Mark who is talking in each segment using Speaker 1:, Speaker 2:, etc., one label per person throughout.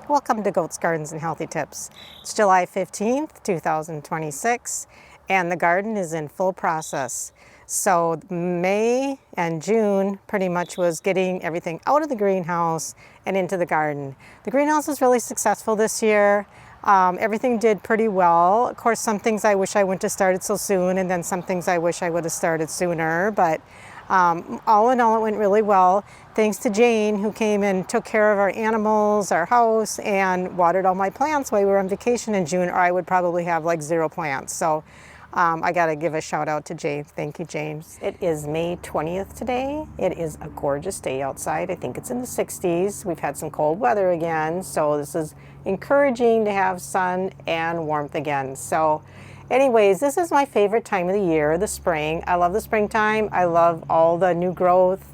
Speaker 1: Welcome to Goats, Gardens, and Healthy Tips. It's July 15th, 2026, and the garden is in full process. So May and June pretty much was getting everything out of the greenhouse and into the garden. The greenhouse was really successful this year. Everything did pretty well. Of course, some things I wish I wouldn't have started so soon, and then some things I wish I would have started sooner, but all in all, it went really well. Thanks to Jane, who came and took care of our animals, our house, and watered all my plants while we were on vacation in June, or I would probably have like 0 plants. So I got to give a shout out to Jane. Thank you, James. It is May 20th today. It is a gorgeous day outside. I think it's in the 60s. We've had some cold weather again, so this is encouraging to have sun and warmth again. So anyways, this is my favorite time of the year, the spring. I love the springtime. I love all the new growth,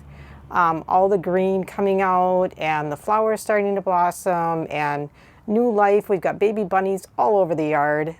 Speaker 1: all the green coming out, and the flowers starting to blossom, and new life. We've got baby bunnies all over the yard,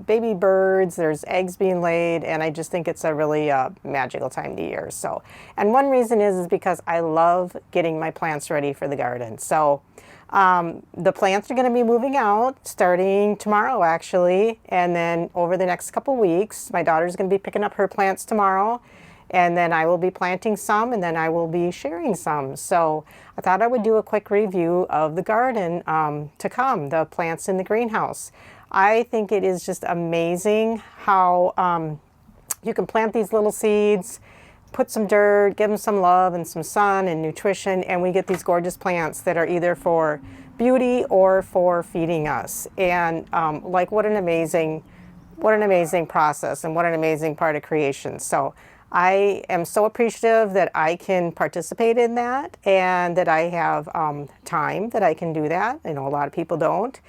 Speaker 1: baby birds, there's eggs being laid, and I just think it's a really magical time of the year. So, and one reason is because I love getting my plants ready for the garden. So the plants are going to be moving out starting tomorrow, actually, and then over the next couple weeks. My daughter's going to be picking up her plants tomorrow, and then I will be planting some, and then I will be sharing some. So I thought I would do a quick review of the garden to come, the plants in the greenhouse. I think it is just amazing how you can plant these little seeds, put some dirt, give them some love and some sun and nutrition, and we get these gorgeous plants that are either for beauty or for feeding us. And like, what an amazing process, and what an amazing part of creation. So I am so appreciative that I can participate in that, and that I have time that I can do that. I know a lot of people don't.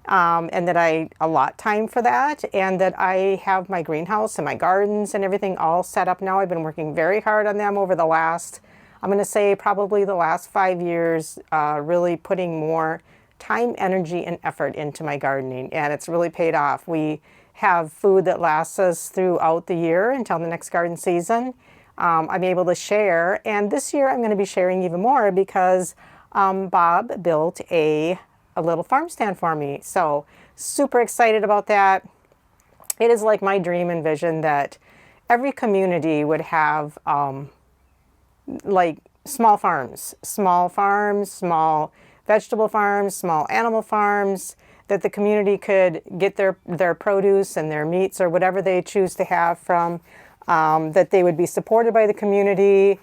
Speaker 1: And that I allot time for that, and that I have my greenhouse and my gardens and everything all set up now. I've been working very hard on them over the last, I'm going to say probably the last 5 years, really putting more time, energy, and effort into my gardening, and it's really paid off. We have food that lasts us throughout the year until the next garden season. I'm able to share, and this year I'm going to be sharing even more because Bob built a little farm stand for me. So super excited about that. It is like my dream and vision that every community would have like small farms, small vegetable farms, small animal farms, that the community could get their produce and their meats or whatever they choose to have from, that they would be supported by the community,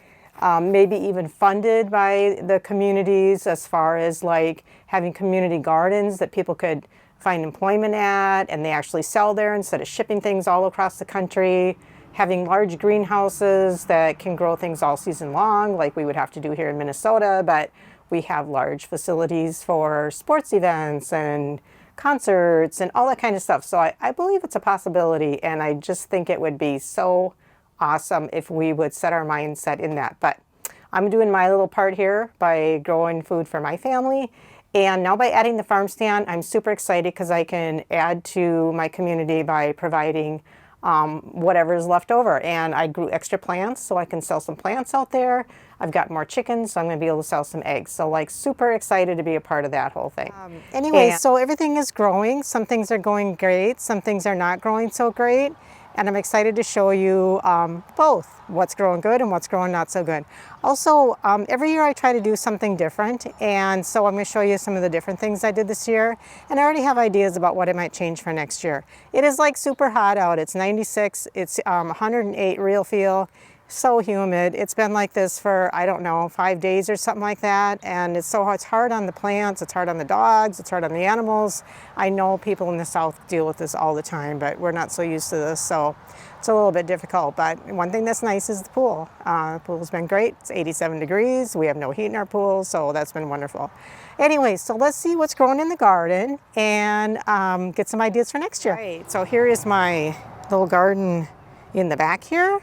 Speaker 1: maybe even funded by the communities, as far as like having community gardens that people could find employment at, and they actually sell there instead of shipping things all across the country, having large greenhouses that can grow things all season long like we would have to do here in Minnesota, but we have large facilities for sports events and concerts and all that kind of stuff. So I believe it's a possibility, and I just think it would be so awesome if we would set our mindset in that. But I'm doing my little part here by growing food for my family, and now by adding the farm stand, I'm super excited because I can add to my community by providing whatever is left over. And I grew extra plants so I can sell some plants out there. I've got more chickens, so I'm going to be able to sell some eggs. So like super excited to be a part of that whole thing. Anyway, so everything is growing. Some things are going great, some things are not growing so great. And I'm excited to show you both what's growing good and what's growing not so good. Also, every year I try to do something different, and so I'm going to show you some of the different things I did this year, and I already have ideas about what I might change for next year. It is like super hot out. It's 96, it's 108 real feel. So humid. It's been like this for, I don't know, 5 days or something like that, and it's hard on the plants, it's hard on the dogs, it's hard on the animals. I know people in the South deal with this all the time, but we're not so used to this, so it's a little bit difficult. But one thing that's nice is the pool. The pool's been great. It's 87 degrees. We have no heat in our pool, so that's been wonderful. Anyway, so let's see what's growing in the garden and get some ideas for next year. Right, so here is my little garden in the back here.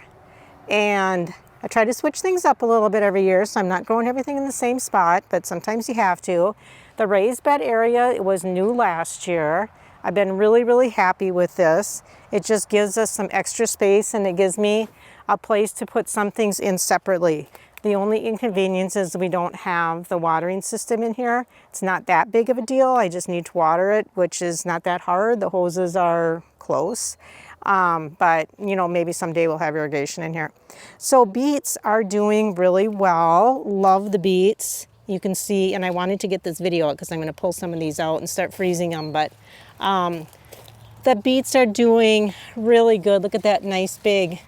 Speaker 1: And I try to switch things up a little bit every year, so I'm not growing everything in the same spot, but sometimes you have to. The raised bed area, it was new last year. I've been really happy with this. It just gives us some extra space, and it gives me a place to put some things in separately. The only inconvenience is we don't have the watering system in here. It's not that big of a deal. I just need to water it, which is not that hard. The hoses are close. But you know, maybe someday we'll have irrigation in here. So beets are doing really well. Love the beets. You can see, and I wanted to get this video out because I'm going to pull some of these out and start freezing them. But the beets are doing really good. Look at that nice big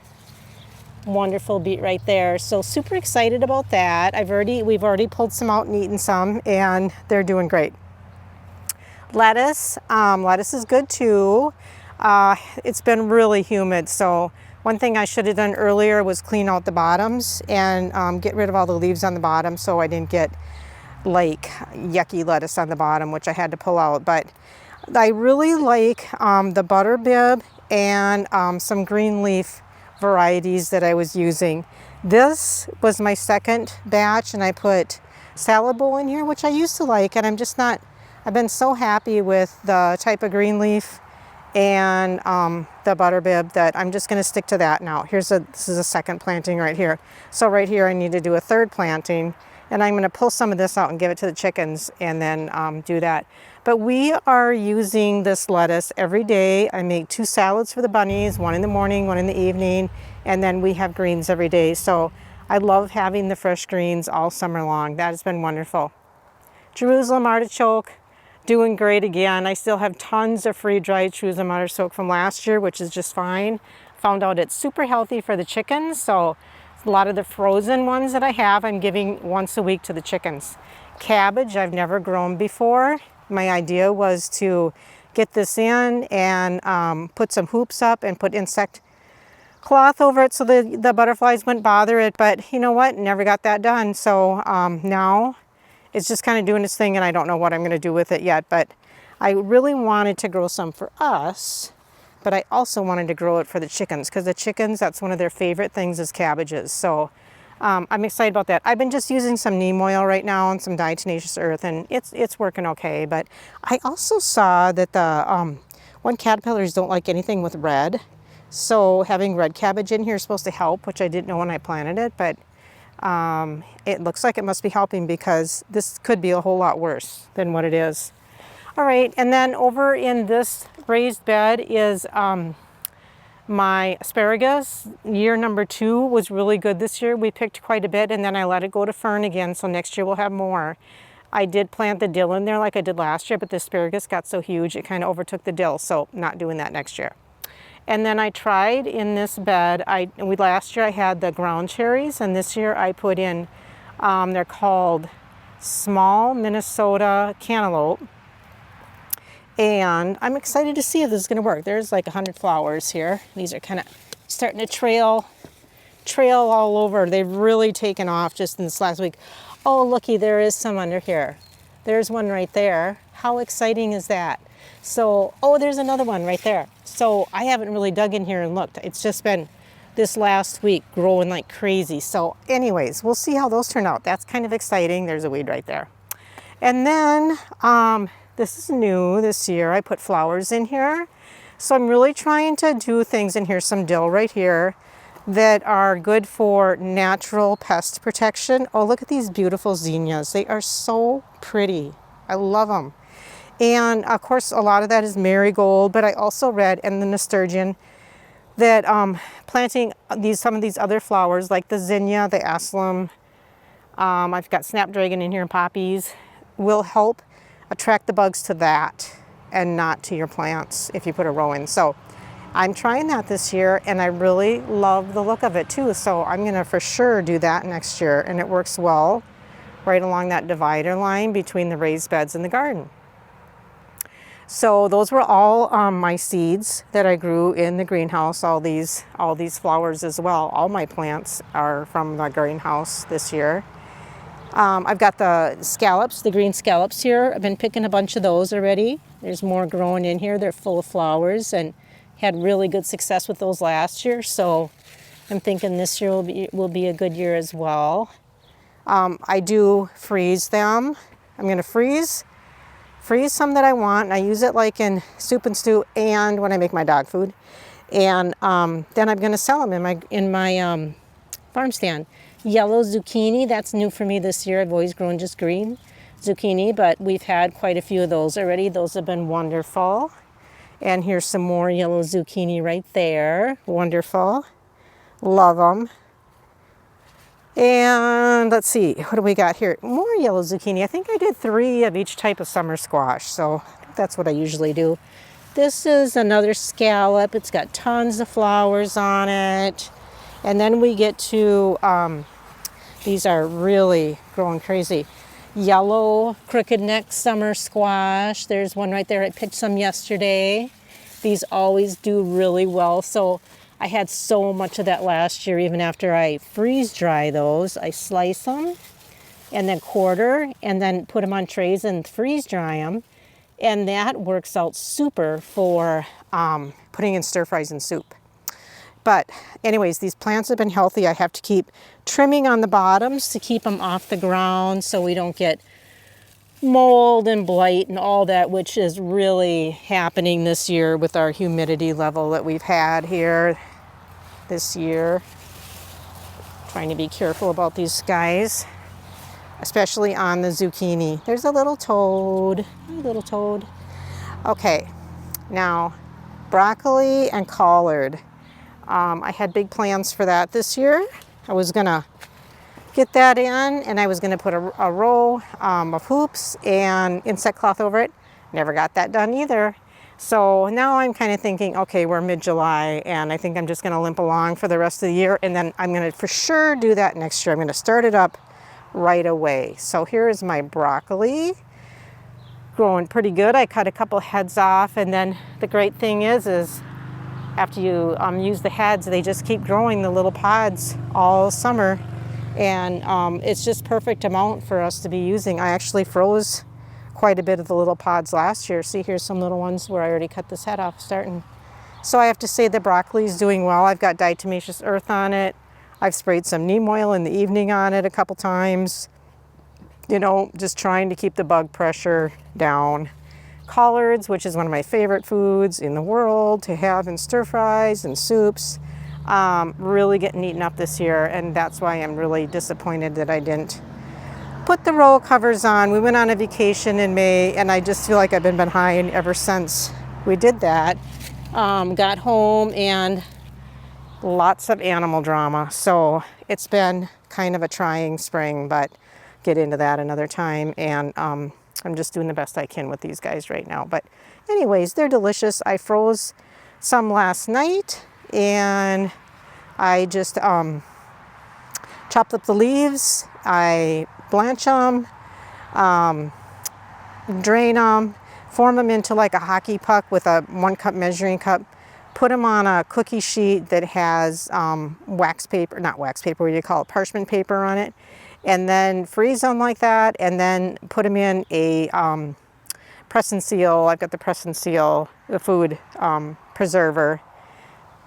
Speaker 1: wonderful beet right there. So super excited about that. We've already pulled some out and eaten some, and they're doing great. Lettuce, lettuce is good too. It's been really humid, so one thing I should have done earlier was clean out the bottoms and get rid of all the leaves on the bottom so I didn't get like yucky lettuce on the bottom, which I had to pull out. But I really like the butter bib and some green leaf varieties that I was using. This was my second batch, and I put salad bowl in here, which I used to like, and I've been so happy with the type of green leaf and the butter bib that I'm just going to stick to that now. This is a second planting right here. So right here I need to do a third planting, and I'm going to pull some of this out and give it to the chickens and then do that. But we are using this lettuce every day. I make 2 salads for the bunnies, one in the morning, one in the evening, and then we have greens every day. So I love having the fresh greens all summer long. That has been wonderful. Jerusalem artichoke, doing great again. I still have tons of free-dried Jerusalem artichoke from last year, which is just fine. Found out it's super healthy for the chickens, so a lot of the frozen ones that I have, I'm giving once a week to the chickens. Cabbage, I've never grown before. My idea was to get this in and put some hoops up and put insect cloth over it so the butterflies wouldn't bother it, but you know what, never got that done. So now it's just kind of doing its thing, and I don't know what I'm going to do with it yet, but I really wanted to grow some for us, but I also wanted to grow it for the chickens, because the chickens, that's one of their favorite things is cabbages. So I'm excited about that. I've been just using some neem oil right now and some diatomaceous earth, and it's working okay. But I also saw that the caterpillars don't like anything with red, so having red cabbage in here is supposed to help, which I didn't know when I planted it, but it looks like it must be helping, because this could be a whole lot worse than what it is. All right, and then over in this raised bed is my asparagus. Year number 2 was really good this year. We picked quite a bit, and then I let it go to fern again, so next year we'll have more. I did plant the dill in there like I did last year, but the asparagus got so huge it kind of overtook the dill, so not doing that next year. And then I tried in this bed, last year I had the ground cherries, and this year I put in, they're called small Minnesota cantaloupe. And I'm excited to see if this is going to work. There's like 100 flowers here. These are kind of starting to trail all over. They've really taken off just in this last week. Oh, looky, there is some under here. There's one right there. How exciting is that? So, oh, there's another one right there. So I haven't really dug in here and looked. It's just been this last week growing like crazy. So anyways, we'll see how those turn out. That's kind of exciting. There's a weed right there. And then this is new this year. I put flowers in here. So I'm really trying to do things in here, some dill right here, that are good for natural pest protection. Oh, look at these beautiful zinnias. They are so pretty. I love them. And of course, a lot of that is marigold, but I also read in the nasturtium that planting some of these other flowers like the zinnia, the aslam, I've got snapdragon in here and poppies, will help attract the bugs to that and not to your plants if you put a row in. So I'm trying that this year, and I really love the look of it too. So I'm gonna for sure do that next year, and it works well right along that divider line between the raised beds and the garden. So those were all my seeds that I grew in the greenhouse, all these flowers as well. All my plants are from the greenhouse this year. I've got the scallops, the green scallops here. I've been picking a bunch of those already. There's more growing in here. They're full of flowers, and had really good success with those last year. So I'm thinking this year will be a good year as well. I do freeze them. I'm going to freeze some that I want, and I use it like in soup and stew and when I make my dog food. And then I'm going to sell them in my farm stand. Yellow zucchini, that's new for me this year. I've always grown just green zucchini, but we've had quite a few of those already. Those have been wonderful. And here's some more yellow zucchini right there. Wonderful. Love them. And let's see, what do we got here? More yellow zucchini. I think I did 3 of each type of summer squash, so that's what I usually do. This is another scallop. It's got tons of flowers on it. And then we get to, these are really growing crazy. Yellow crooked neck summer squash. There's one right there. I picked some yesterday. These always do really well. So I had so much of that last year. Even after I freeze dry those, I slice them and then quarter and then put them on trays and freeze dry them. And that works out super for putting in stir fries and soup. But anyways, these plants have been healthy. I have to keep trimming on the bottoms to keep them off the ground so we don't get mold and blight and all that, which is really happening this year with our humidity level that we've had here this year. Trying to be careful about these guys, especially on the zucchini. There's a little toad, Okay, now broccoli and collard. I had big plans for that this year. I was gonna get that in and I was gonna put a row of hoops and insect cloth over it. Never got that done either. So now I'm kind of thinking, okay, we're mid-July and I think I'm just gonna limp along for the rest of the year, and then I'm gonna for sure do that next year. I'm gonna start it up right away. So here is my broccoli. Growing pretty good. I cut a couple heads off, and then the great thing is after you use the heads, they just keep growing the little pods all summer, and it's just perfect amount for us to be using. I actually froze quite a bit of the little pods last year. See, here's some little ones where I already cut this head off starting. So I have to say the broccoli is doing well. I've got diatomaceous earth on it. I've sprayed some neem oil in the evening on it a couple times. You know, just trying to keep the bug pressure down. Collards, which is one of my favorite foods in the world to have in stir fries and soups, really getting eaten up this year, and that's why I'm really disappointed that I didn't put the roll covers on. We went on a vacation in May, and I just feel like I've been behind ever since we did that. Got home and lots of animal drama, so it's been kind of a trying spring, but get into that another time. And I'm just doing the best I can with these guys right now. But anyways, they're delicious. I froze some last night, and I just chopped up the leaves. I blanch them, drain them, form them into like a hockey puck with a 1 cup measuring cup, put them on a cookie sheet that has wax paper, not wax paper, what do you call it, parchment paper on it, and then freeze them like that, and then put them in a press and seal. I've got the press and seal, the food preserver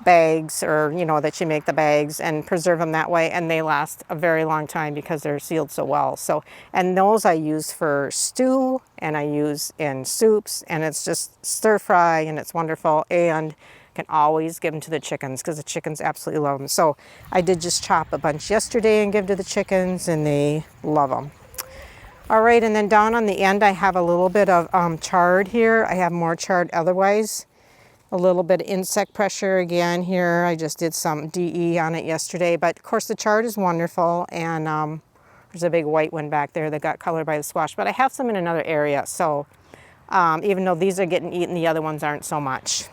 Speaker 1: bags, or you know, that you make the bags and preserve them that way, and they last a very long time because they're sealed so well. So, and those I use for stew, and I use in soups, and it's just stir fry, and it's wonderful, and can always give them to the chickens because the chickens absolutely love them. So I did just chop a bunch yesterday and give to the chickens, and they love them. All right, and then down on the end I have a little bit of chard here. I have more chard otherwise. A little bit of insect pressure again here. I just did some DE on it yesterday, but of course the chard is wonderful, and there's a big white one back there that got colored by the squash, but I have some in another area, so even though these are getting eaten, the other ones aren't so much.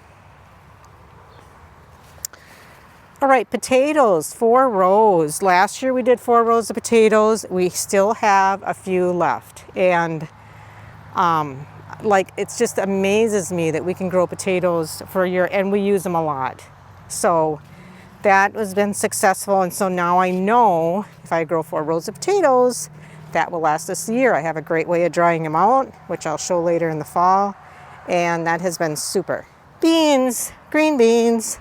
Speaker 1: All right, potatoes, 4 rows. Last year we did 4 rows of potatoes. We still have a few left, and like, it's just amazes me that we can grow potatoes for a year, and we use them a lot. So that has been successful, and so now I know if I grow 4 rows of potatoes, that will last us a year. I have a great way of drying them out, which I'll show later in the fall, and that has been super. Beans, green beans,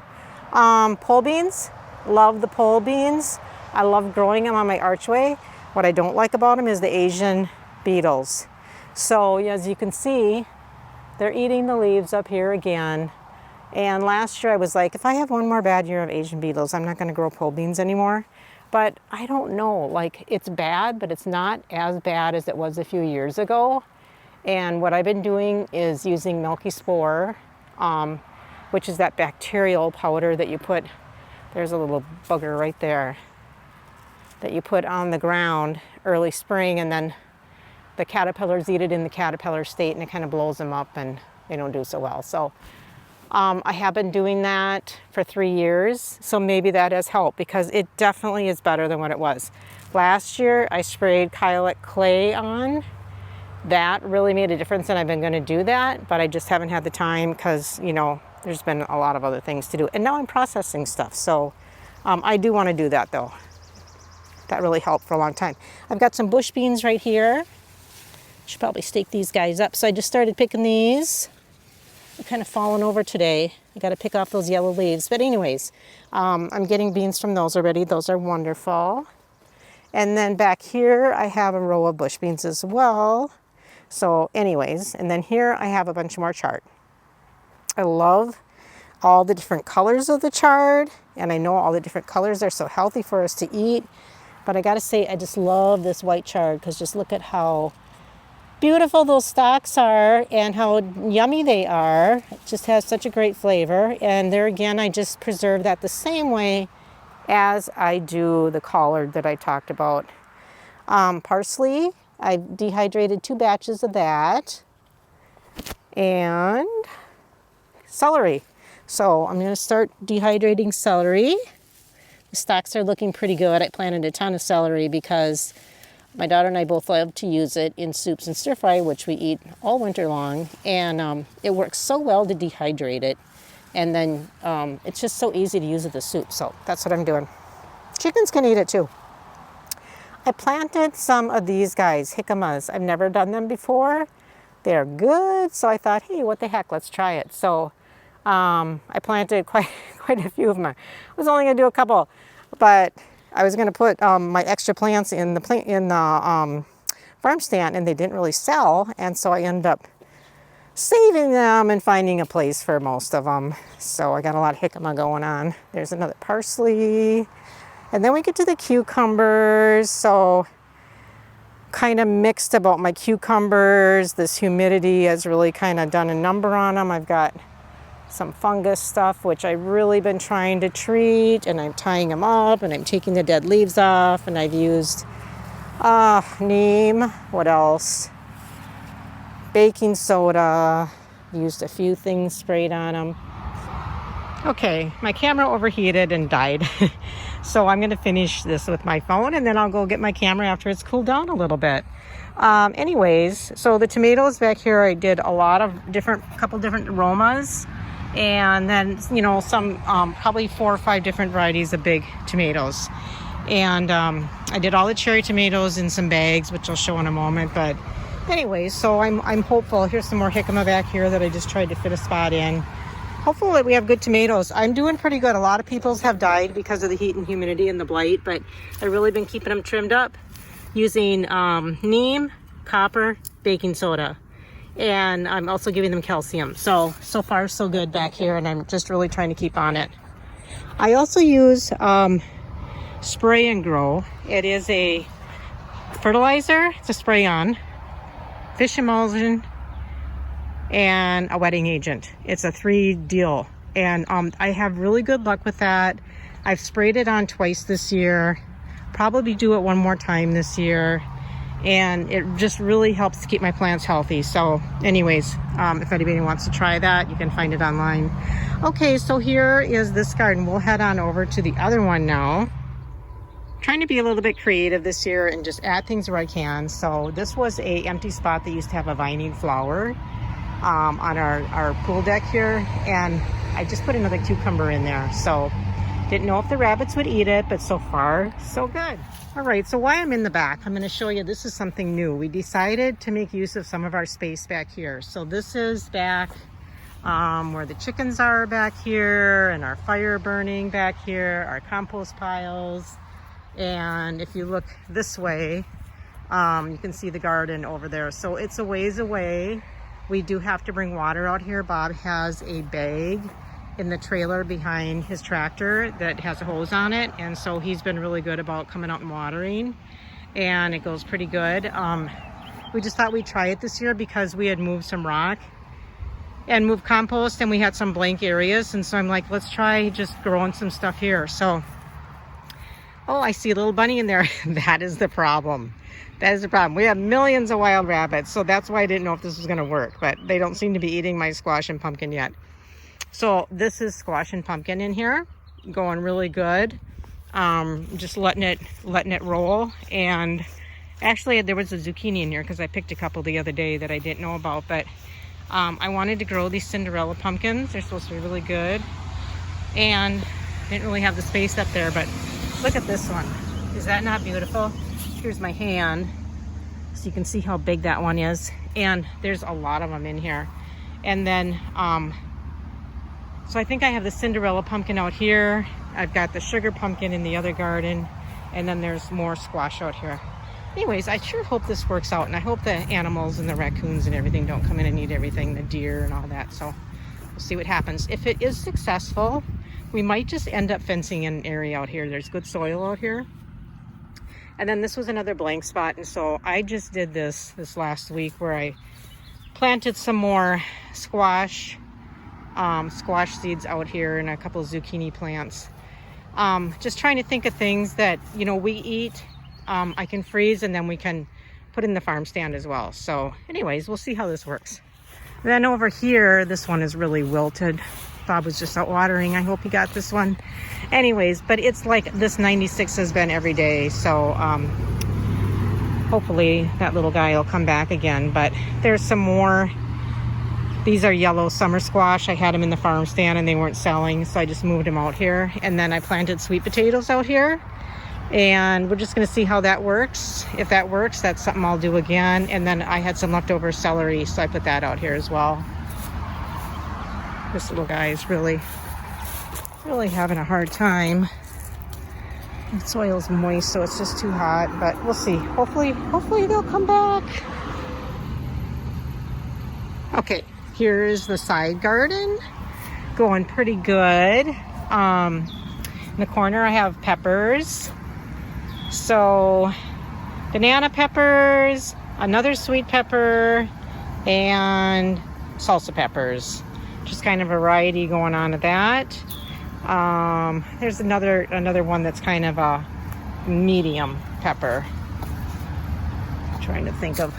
Speaker 1: pole beans, love the pole beans. I love growing them on my archway. What I don't like about them is the Asian beetles. So as you can see, they're eating the leaves up here again. And last year I was like, if I have one more bad year of Asian beetles, I'm not going to grow pole beans anymore. but I don't know, like it's bad, but it's not as bad as it was a few years ago. And what I've been doing is using milky spore, which is that bacterial powder that you put, there's a little bugger right there, that you put on the ground early spring, and then the caterpillars eat it in the caterpillar state and it kind of blows them up and they don't do so well. So I have been doing that for 3 years, so maybe that has helped because it definitely is better than what it was. Last year I sprayed Kyolite clay on. That really made a difference, and I've been going to do that, but I just haven't had the time because, you know, there's been a lot of other things to do. And now I'm processing stuff, so I do want to do that though. That really helped for a long time. I've got some bush beans right here. Should probably stake these guys up. So I just started picking these. They're kind of falling over today. I got to pick off those yellow leaves. But anyways, I'm getting beans from those already. Those are wonderful. And then back here, I have a row of bush beans as well. So anyways, and then here I have a bunch more chard. I love all the different colors of the chard, and I know all the different colors are so healthy for us to eat. But I gotta say, I just love this white chard because just look at how beautiful those stalks are and how yummy they are. It just has such a great flavor. And there again, I just preserve that the same way as I do the collard that I talked about. Parsley, I dehydrated 2 batches of that. And celery. So I'm gonna start dehydrating celery. The stalks are looking pretty good. I planted a ton of celery because my daughter and I both love to use it in soups and stir fry, which we eat all winter long. And it works so well to dehydrate it. And then it's just so easy to use with the soup. So that's what I'm doing. Chickens can eat it too. I planted some of these guys, jicamas. I've never done them before. They're good. So I thought, hey, what the heck, let's try it. So I planted quite a few of them. I was only gonna do a couple, but I was gonna put my extra plants in the farm stand, and they didn't really sell. And so I ended up saving them and finding a place for most of them. So I got a lot of jicama going on. There's another parsley. And then we get to the cucumbers. So kind of mixed about my cucumbers. This humidity has really kind of done a number on them. I've got some fungus stuff, which I've really been trying to treat, and I'm tying them up and I'm taking the dead leaves off, and I've used neem, what else? Baking soda, used a few things sprayed on them. Okay, my camera overheated and died. So I'm gonna finish this with my phone, and then I'll go get my camera after it's cooled down a little bit. Anyways, so the tomatoes back here, I did a lot of couple different aromas, and then, you know, some, probably 4 or 5 different varieties of big tomatoes. And I did all the cherry tomatoes in some bags, which I'll show in a moment. But anyways, so I'm hopeful. Here's some more jicama back here that I just tried to fit a spot in. Hopefully we have good tomatoes. I'm doing pretty good. A lot of people's have died because of the heat and humidity and the blight, but I've really been keeping them trimmed up using neem, copper, baking soda. And I'm also giving them calcium. So far so good back here, and I'm just really trying to keep on it. I also use Spray and Grow. It is a fertilizer to spray on, fish emulsion, and a wetting agent. It's a 3 deal, and I have really good luck with that. I've sprayed it on twice this year, probably do it one more time this year, and it just really helps to keep my plants healthy. So anyways, if anybody wants to try that, you can find it online. Okay, so here is this garden. We'll head on over to the other one now. Trying to be a little bit creative this year and just add things where I can. So this was a empty spot that used to have a vining flower on our pool deck here, and I just put another cucumber in there. So didn't know if the rabbits would eat it, but so far so good. All right, so while I'm in the back, I'm going to show you, this is something new. We decided to make use of some of our space back here. So this is back where the chickens are back here, and our fire burning back here, our compost piles. And if you look this way, you can see the garden over there. So it's a ways away. We do have to bring water out here. Bob has a bag in the trailer behind his tractor that has a hose on it, and so he's been really good about coming out and watering, and it goes pretty good. We just thought we'd try it this year because we had moved some rock and moved compost, and we had some blank areas, and so I'm like, let's try just growing some stuff here. So, oh, I see a little bunny in there. That is the problem. That is the problem. We have millions of wild rabbits, so that's why I didn't know if this was going to work, but they don't seem to be eating my squash and pumpkin yet. So this is squash and pumpkin in here, going really good. Just letting it roll. And actually there was a zucchini in here because I picked a couple the other day that I didn't know about, but I wanted to grow these Cinderella pumpkins. They're supposed to be really good, and didn't really have the space up there, but look at this one. Is that not beautiful? Here's my hand so you can see how big that one is, and there's a lot of them in here. And then so I think I have the Cinderella pumpkin out here. I've got the sugar pumpkin in the other garden, and then there's more squash out here. Anyways, I sure hope this works out, and I hope the animals and the raccoons and everything don't come in and eat everything, the deer and all that. So we'll see what happens. If it is successful, we might just end up fencing an area out here. There's good soil out here. And then this was another blank spot, and so I just did this last week where I planted some more squash seeds out here and a couple of zucchini plants. Just trying to think of things that, you know, we eat, I can freeze, and then we can put in the farm stand as well. So anyways, we'll see how this works. Then over here, this one is really wilted. Bob was just out watering. I hope he got this one. Anyways, but it's like this 96 has been every day. So hopefully that little guy will come back again. But there's some more. These are yellow summer squash. I had them in the farm stand and they weren't selling, so I just moved them out here. And then I planted sweet potatoes out here. And we're just going to see how that works. If that works, that's something I'll do again. And then I had some leftover celery, so I put that out here as well. This little guy is really having a hard time. The soil's moist, so it's just too hot, but we'll see. Hopefully they'll come back. Okay, here's the side garden. Going pretty good. In the corner I have peppers. So banana peppers, another sweet pepper, and salsa peppers. Just kind of variety going on with that. There's another one that's kind of a medium pepper. I'm trying to think of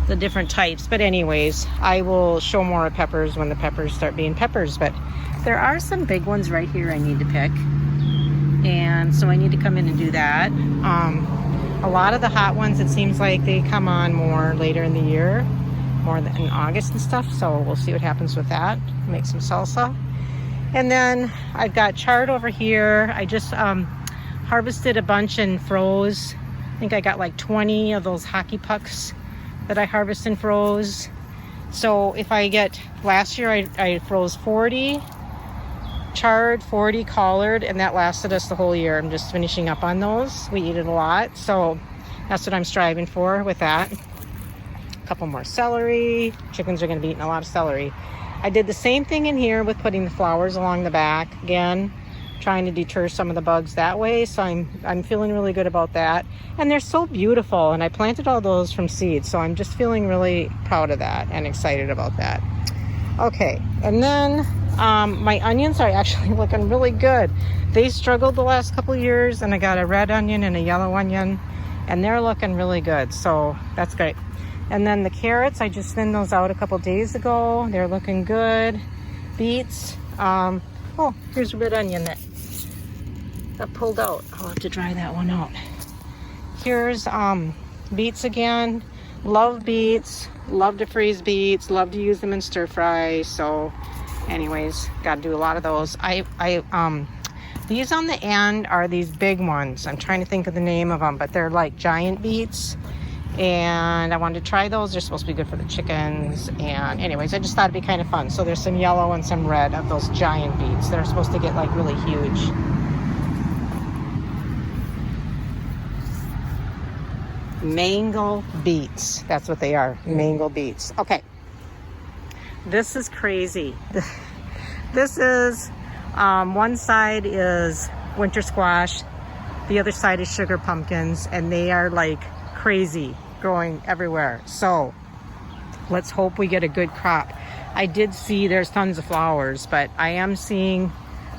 Speaker 1: the different types, but anyways, I will show more of peppers when the peppers start being peppers. But there are some big ones right here I need to pick, and so I need to come in and do that. A lot of the hot ones, it seems like they come on more later in the year, more in August and stuff, so we'll see what happens with that. Make some salsa. And then I've got chard over here. I just harvested a bunch and froze. I think I got like 20 of those hockey pucks that I harvest and froze. So if I get, last year I froze 40 chard, 40 collard, and that lasted us the whole year. I'm just finishing up on those. We eat it a lot, so that's what I'm striving for with that. A couple more celery. Chickens are going to be eating a lot of celery. I did the same thing in here with putting the flowers along the back. Again, trying to deter some of the bugs that way. So I'm feeling really good about that. And they're so beautiful. And I planted all those from seeds. So I'm just feeling really proud of that and excited about that. Okay, and then my onions are actually looking really good. They struggled the last couple of years, and I got a red onion and a yellow onion, and they're looking really good. So that's great. And then the carrots, I just thinned those out a couple days ago. They're looking good. Beets. Oh, here's a red onion that got pulled out. I'll have to dry that one out. Here's beets again. Love beets. Love to freeze beets. Love to use them in stir fry. So anyways, got to do a lot of those. These on the end are these big ones. I'm trying to think of the name of them, but they're like giant beets. And I wanted to try those. They're supposed to be good for the chickens. And anyways, I just thought it'd be kind of fun. So there's some yellow and some red of those giant beets. They're supposed to get like really huge. Mango beets. That's what they are. Mango beets. Okay. This is crazy. This is, one side is winter squash, the other side is sugar pumpkins, and they are like crazy growing everywhere. So let's hope we get a good crop. I did see there's tons of flowers, but I am seeing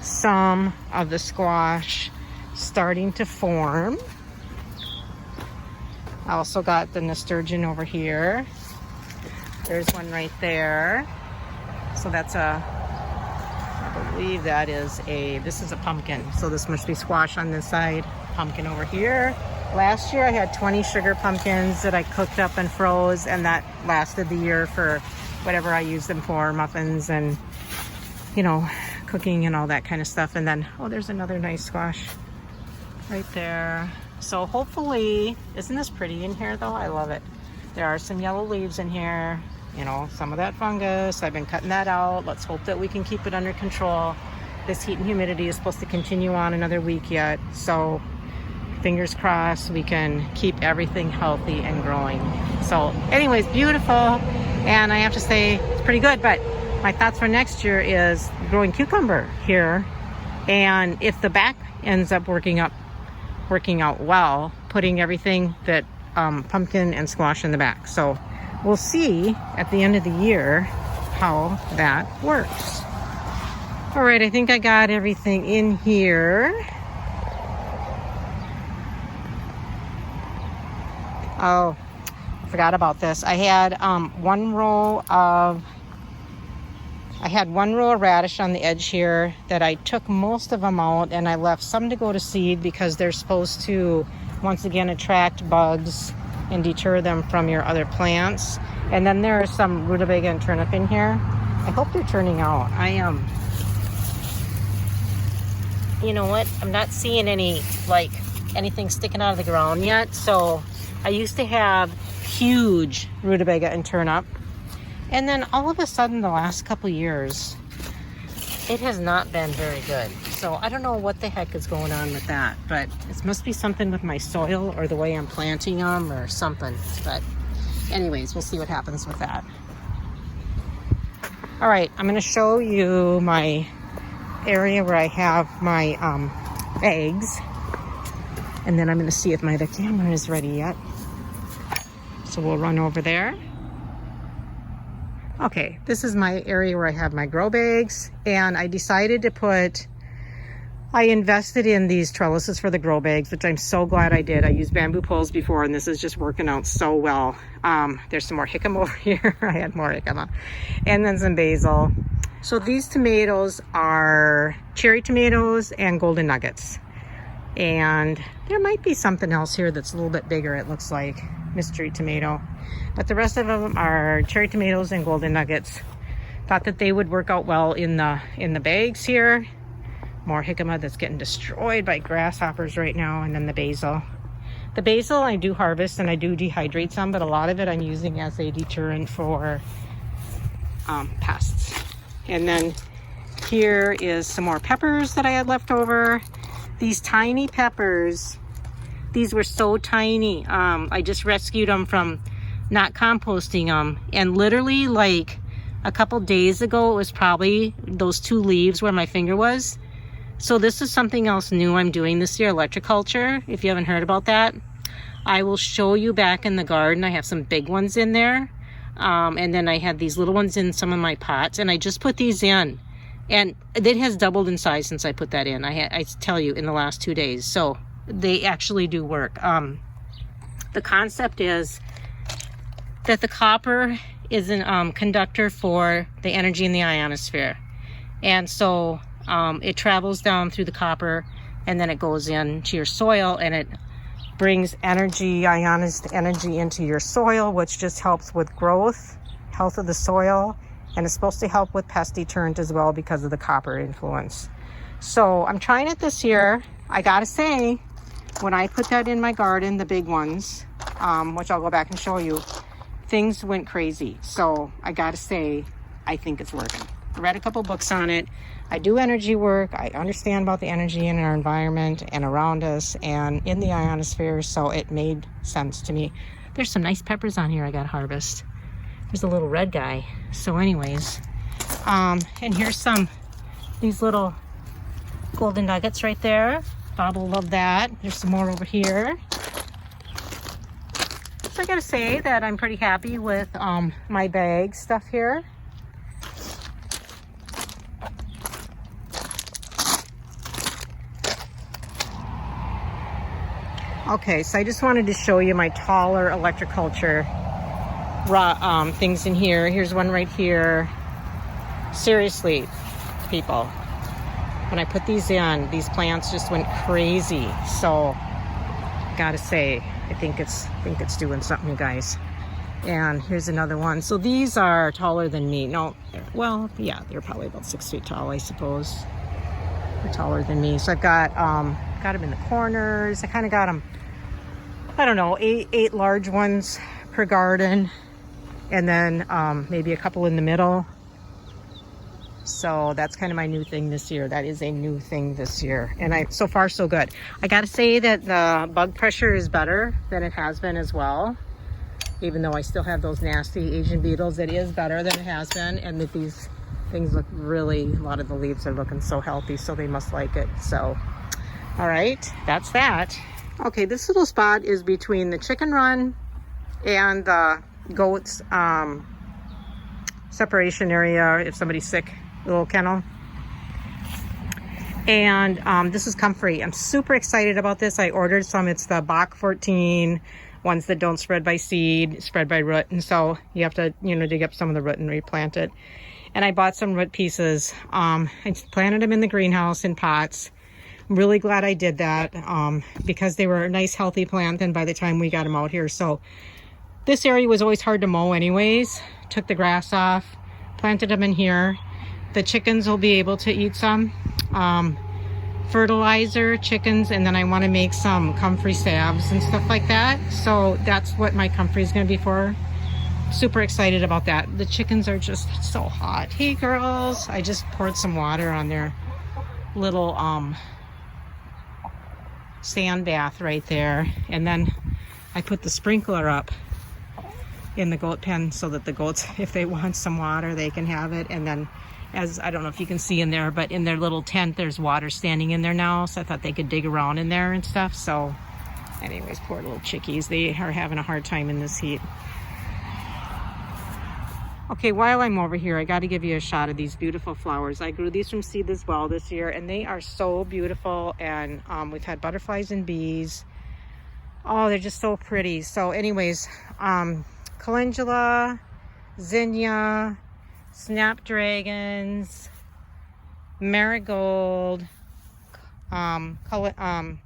Speaker 1: some of the squash starting to form. I also got the nasturtium over here. There's one right there. So that's I believe that is this is a pumpkin. So this must be squash on this side, pumpkin over here. Last year I had 20 sugar pumpkins that I cooked up and froze, and that lasted the year for whatever I used them for, muffins and, you know, cooking and all that kind of stuff. And then, oh, there's another nice squash right there. So hopefully, isn't this pretty in here though? I love it. There are some yellow leaves in here, you know, some of that fungus. I've been cutting that out. Let's hope that we can keep it under control. This heat and humidity is supposed to continue on another week yet. So fingers crossed we can keep everything healthy and growing. So anyways, beautiful. And I have to say it's pretty good, but my thoughts for next year is growing cucumber here. And if the back ends up working out well, putting everything that pumpkin and squash in the back. So we'll see at the end of the year how that works. All right, I think I got everything in here. Oh, forgot about this. I had one row of radish on the edge here that I took most of them out, and I left some to go to seed because they're supposed to once again attract bugs and deter them from your other plants. And then there are some rutabaga and turnip in here. I hope they're turning out. I am. You know what? I'm not seeing anything sticking out of the ground yet. So I used to have huge rutabaga and turnip, and then all of a sudden the last couple years it has not been very good. So I don't know what the heck is going on with that, but it must be something with my soil or the way I'm planting them or something. But anyways, we'll see what happens with that. All right, I'm going to show you my area where I have my eggs, and then I'm going to see if the camera is ready yet. So we'll run over there. Okay, this is my area where I have my grow bags, and I decided to I invested in these trellises for the grow bags, which I'm so glad I did. I used bamboo poles before, and this is just working out so well. There's some more jicama over here. I had more jicama. And then some basil. So these tomatoes are cherry tomatoes and golden nuggets. And there might be something else here that's a little bit bigger, it looks like. Mystery tomato. But the rest of them are cherry tomatoes and golden nuggets. Thought that they would work out well in the bags here. More jicama that's getting destroyed by grasshoppers right now, and then the basil. The basil I do harvest and I do dehydrate some, but a lot of it I'm using as a deterrent for pests. And then here is some more peppers that I had left over. These tiny peppers, these were so tiny. I just rescued them from not composting them, and literally like a couple days ago it was probably those 2 leaves where my finger was. So this is something else new I'm doing this year, electroculture. If you haven't heard about that, I will show you back in the garden. I have some big ones in there, and then I had these little ones in some of my pots, and I just put these in, and it has doubled in size since I put that in. I tell you, in the last 2 days. So they actually do work. The concept is that the copper is a conductor for the energy in the ionosphere, and so it travels down through the copper, and then it goes into your soil, and it brings ionized energy into your soil, which just helps with growth, health of the soil, and it's supposed to help with pest deterrent as well because of the copper influence. So I'm trying it this year. I gotta say, when I put that in my garden, the big ones, which I'll go back and show you, things went crazy. So I gotta say, I think it's working. I read a couple books on it. I do energy work. I understand about the energy in our environment and around us and in the ionosphere, so it made sense to me. There's some nice peppers on here I got to harvest. There's a little red guy. So anyways, and here's some these little golden nuggets right there. Bob will love that. There's some more over here. So I gotta say that I'm pretty happy with my bag stuff here. Okay, so I just wanted to show you my taller electroculture things in here. Here's one right here. Seriously, people, when I put these in, these plants just went crazy. So, gotta say, I think it's doing something, you guys. And here's another one. So these are taller than me. No, well, yeah, they're probably about 6 feet tall, I suppose. They're taller than me. So I've got them in the corners. I kind of got them, I don't know, eight large ones per garden, and then maybe a couple in the middle. So that's kind of my new thing this year. That is a new thing this year. And so far so good. I gotta say that the bug pressure is better than it has been as well. Even though I still have those nasty Asian beetles, it is better than it has been. And that these things look really, a lot of the leaves are looking so healthy, so they must like it. So, all right, that's that. Okay, this little spot is between the chicken run and the goats separation area if somebody's sick. Little kennel. And this is comfrey. I'm super excited about this. I ordered some. It's the Bach 14 ones that don't spread by seed, spread by root, and so you have to, you know, dig up some of the root and replant it. And I bought some root pieces. I planted them in the greenhouse in pots. I'm really glad I did that because they were a nice healthy plant and by the time we got them out here. So this area was always hard to mow anyways. Took the grass off, planted them in here. The chickens will be able to eat some fertilizer, chickens, and then I want to make some comfrey salves and stuff like that. So that's what my comfrey is going to be for. Super excited about that. The chickens are just so hot. Hey girls, I just poured some water on their little sand bath right there, and then I put the sprinkler up in the goat pen so that the goats, if they want some water, they can have it. And then, as I don't know if you can see in there, but in their little tent there's water standing in there now, so I thought they could dig around in there and stuff. So anyways, poor little chickies, they are having a hard time in this heat. Okay, while I'm over here, I got to give you a shot of these beautiful flowers. I grew these from seed as well this year, and they are so beautiful. And we've had butterflies and bees. Oh, they're just so pretty. So anyways, calendula, zinnia, snapdragons, marigold, I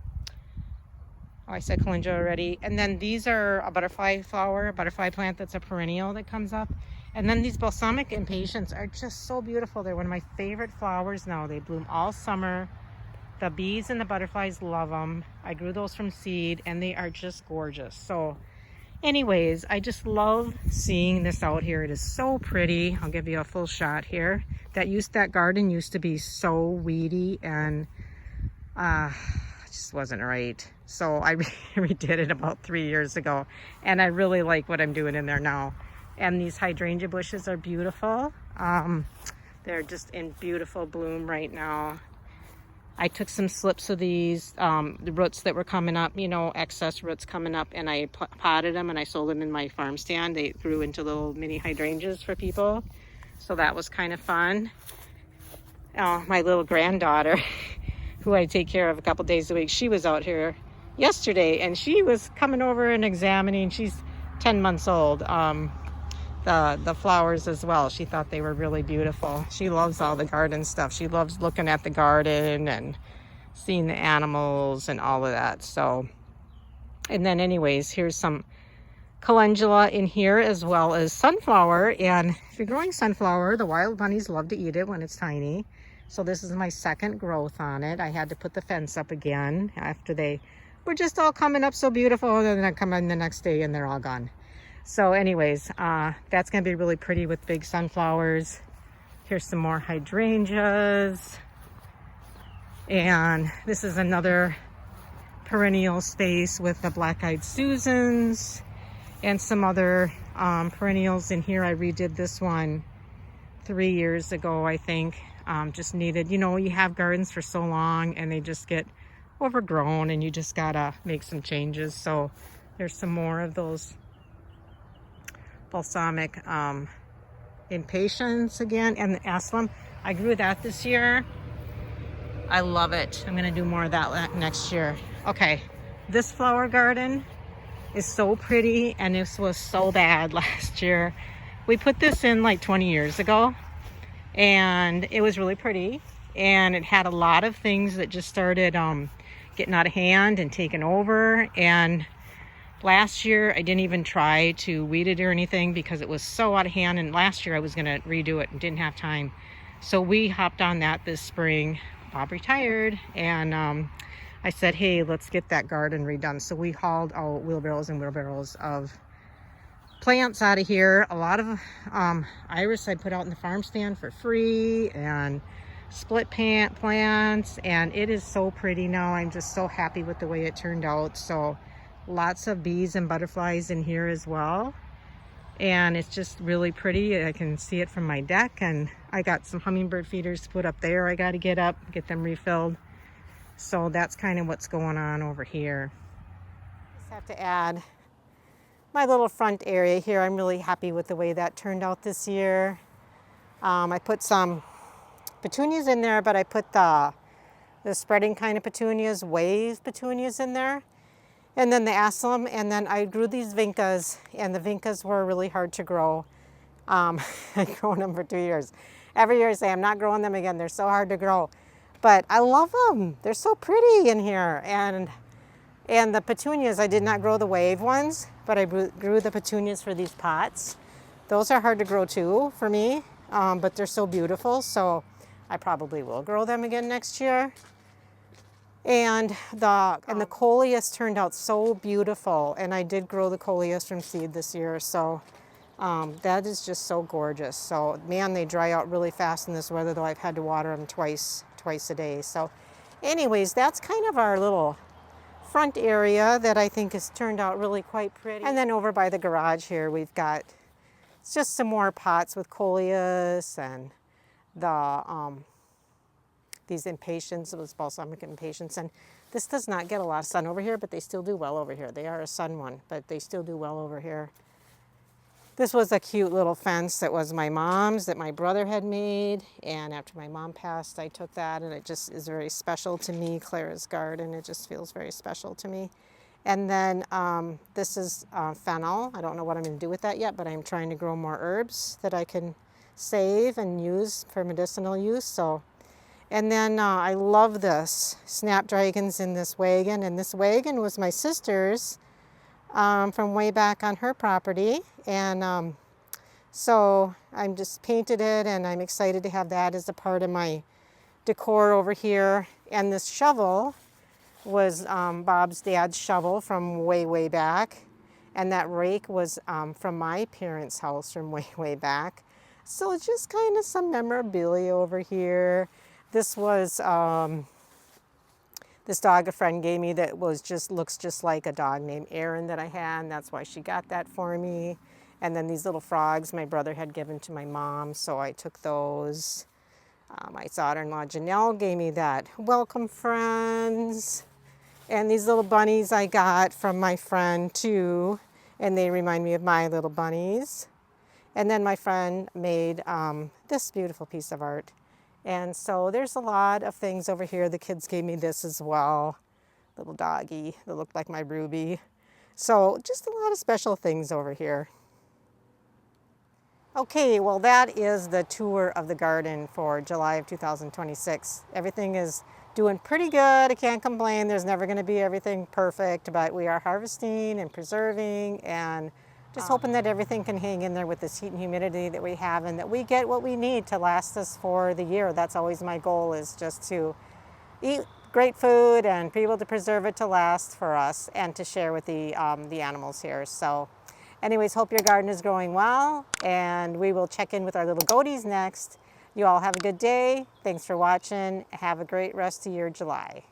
Speaker 1: said calendula already. And then these are a butterfly flower, a butterfly plant that's a perennial that comes up. And then these balsamic impatiens are just so beautiful. They're one of my favorite flowers now. They bloom all summer. The bees and the butterflies love them. I grew those from seed and they are just gorgeous. So anyways, I just love seeing this out here. It is so pretty. I'll give you a full shot here. That garden used to be so weedy and it just wasn't right. So I redid it about 3 years ago, and I really like what I'm doing in there now. And these hydrangea bushes are beautiful. They're just in beautiful bloom right now. I took some slips of these, the roots that were coming up, you know, excess roots coming up, and I potted them and I sold them in my farm stand. They grew into little mini hydrangeas for people. So that was kind of fun. My little granddaughter, who I take care of a couple days a week, she was out here yesterday and she was coming over and examining. She's 10 months old. The flowers as well. She thought they were really beautiful. She loves all the garden stuff. She loves looking at the garden and seeing the animals and all of that. So, and then anyways, here's some calendula in here as well as sunflower. And if you're growing sunflower, the wild bunnies love to eat it when it's tiny. So this is my second growth on it. I had to put the fence up again after they were just all coming up so beautiful. And then I come in the next day and they're all gone. So anyways, that's going to be really pretty with big sunflowers. Here's some more hydrangeas. And this is another perennial space with the black-eyed Susans and some other perennials in here. I redid this one 3 years ago, I think. just needed, you know, you have gardens for so long and they just get overgrown and you just gotta make some changes. So there's some more of those balsamic impatiens again, and the aslam. I grew that this year. I love it. I'm gonna do more of that next year. Okay, this flower garden is so pretty, and this was so bad last year. We put this in like 20 years ago, and it was really pretty, and it had a lot of things that just started getting out of hand and taking over. And last year I didn't even try to weed it or anything because it was so out of hand, and last year I was gonna redo it and didn't have time. So we hopped on that this spring. Bob retired, and I said, hey, let's get that garden redone. So we hauled out wheelbarrows and wheelbarrows of plants out of here. A lot of iris I put out in the farm stand for free, and split plants, and it is so pretty now. I'm just so happy with the way it turned out. So lots of bees and butterflies in here as well, and it's just really pretty. I can see it from my deck, and I got some hummingbird feeders to put up there. I got to get them refilled. So that's kind of what's going on over here. Just have to add my little front area here. I'm really happy with the way that turned out this year. I put some petunias in there, but I put the spreading kind of petunias, wave petunias in there. And then the aslam, and then I grew these vincas, and the vincas were really hard to grow. I've grown them for 2 years. Every year I say I'm not growing them again. They're so hard to grow. But I love them. They're so pretty in here. And the petunias, I did not grow the wave ones, but I grew the petunias for these pots. Those are hard to grow too for me, but they're so beautiful. So I probably will grow them again next year. And the coleus turned out so beautiful, and I did grow the coleus from seed this year. So that is just so gorgeous. So man, they dry out really fast in this weather, though I've had to water them twice a day. So anyways, that's kind of our little front area that I think has turned out really quite pretty. And then over by the garage here, we've got just some more pots with coleus and these impatiens, those balsamic impatiens. And this does not get a lot of sun over here, but they still do well over here. They are a sun one, but they still do well over here. This was a cute little fence that was my mom's, that my brother had made. And after my mom passed, I took that, and it just is very special to me. Clara's garden, it just feels very special to me. And then this is fennel. I don't know what I'm gonna do with that yet, but I'm trying to grow more herbs that I can save and use for medicinal use. So, and then I love this snapdragons in this wagon, and this wagon was my sister's from way back on her property. And so I'm just painted it, and I'm excited to have that as a part of my decor over here. And this shovel was Bob's dad's shovel from way back, and that rake was from my parents' house from way back. So it's just kind of some memorabilia over here. This was this dog a friend gave me that looks just like a dog named Aaron that I had, and that's why she got that for me. And then these little frogs my brother had given to my mom, so I took those. My daughter-in-law Janelle gave me that welcome friends. And these little bunnies I got from my friend too, and they remind me of my little bunnies. And then my friend made this beautiful piece of art. And so there's a lot of things over here. The kids gave me this as well, little doggy that looked like my Ruby. So just a lot of special things over here. Okay, well that is the tour of the garden for July of 2026. Everything is doing pretty good. I can't complain. There's never going to be everything perfect, but we are harvesting and preserving, and just hoping that everything can hang in there with this heat and humidity that we have, and that we get what we need to last us for the year. That's always my goal, is just to eat great food and be able to preserve it to last for us and to share with the animals here. So anyways, hope your garden is growing well, and we will check in with our little goaties next. You all have a good day. Thanks for watching. Have a great rest of your July.